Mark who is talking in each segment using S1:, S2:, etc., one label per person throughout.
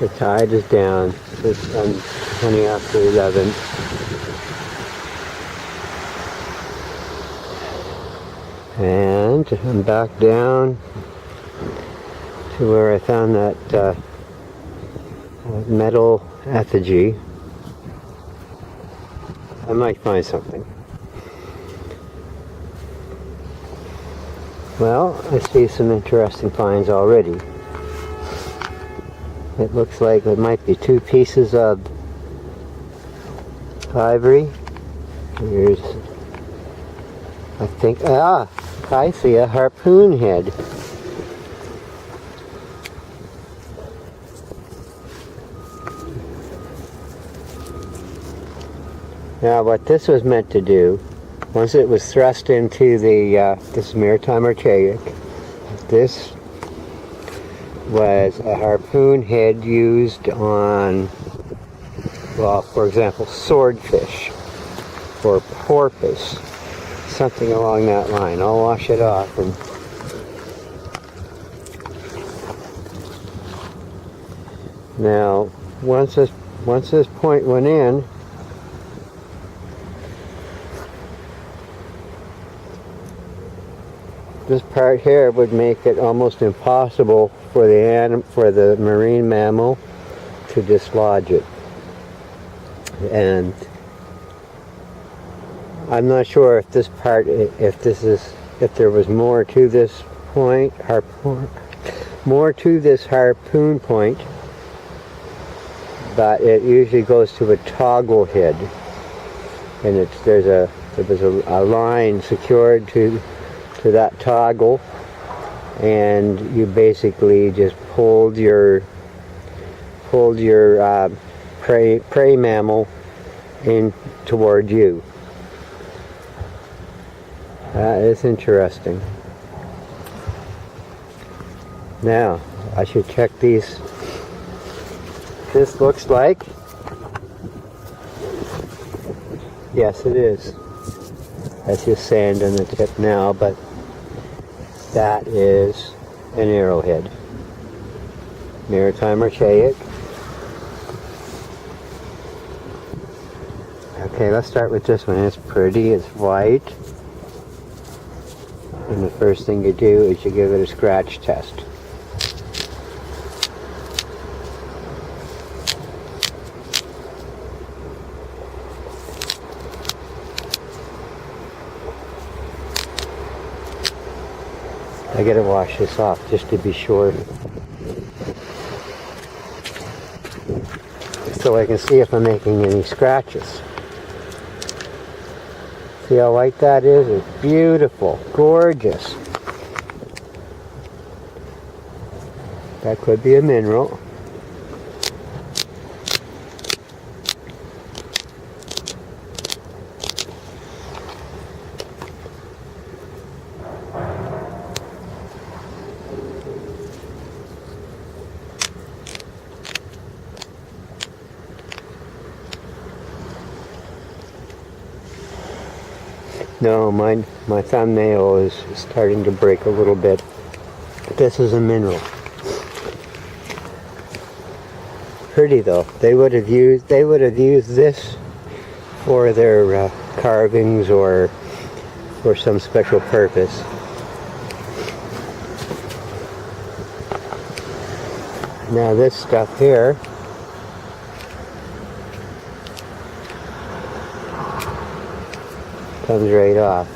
S1: The tide is down. It's 20 after 11. And I'm back down to where I found that metal effigy. I might find something. Well, I see some interesting finds already. It looks like it might be 2 pieces of ivory. Here's, I think, I see a harpoon head. Now what this was meant to do, once it was thrust into the, this maritime archaic, this was a harpoon head used on, well, for example, swordfish or porpoise, something along that line. I'll wash it off. And now, once this point went in, this part here would make it almost impossible for the marine mammal to dislodge it. And I'm not sure if this part, if there was more to this point, more to this harpoon point, but it usually goes to a toggle head, and there was a line secured to that toggle, and you basically just pulled your prey mammal in toward you. That is interesting. Now I should check these. This looks like, yes, it is. That's just sand on the tip now, but that is an arrowhead. Maritime archaic. Okay, let's start with this one. It's pretty, it's white. And the first thing you do is you give it a scratch test. I gotta wash this off just to be sure, so I can see if I'm making any scratches. See how white that is? It's beautiful, gorgeous. That could be a mineral. No, my thumbnail is starting to break a little bit. This is a mineral. Pretty though. They would have used this for their carvings or for some special purpose. Now this stuff here, comes right off.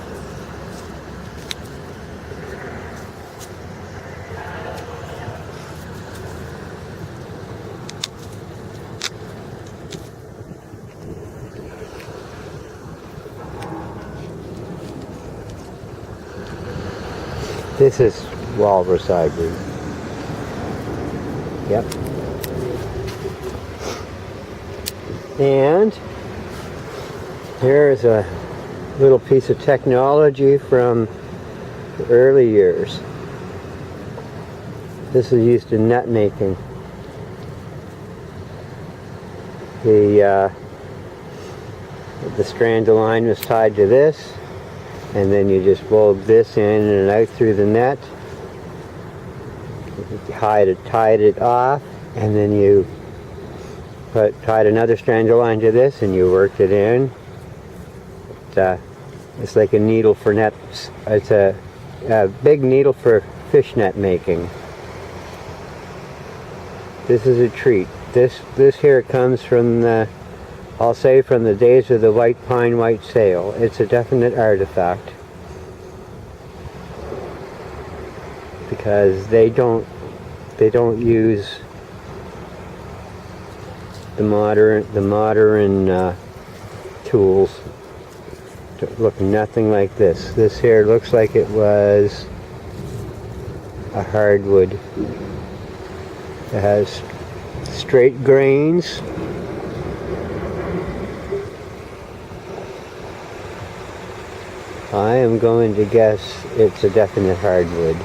S1: This is walrus ivory. Yep. And here's a little piece of technology from the early years. This is used in net making. The strand of line was tied to this, and then you just rolled this in and out through the net, tied it off, and then you tied another strand of line to this, and you worked it in. It's like a needle for nets. It's a big needle for fishnet making. This is a treat. This here comes from the, I'll say, from the days of the white pine white sail. It's a definite artifact, because they don't use the modern tools. Look nothing like this. This here looks like it was a hardwood. It has straight grains. I am going to guess it's a definite hardwood.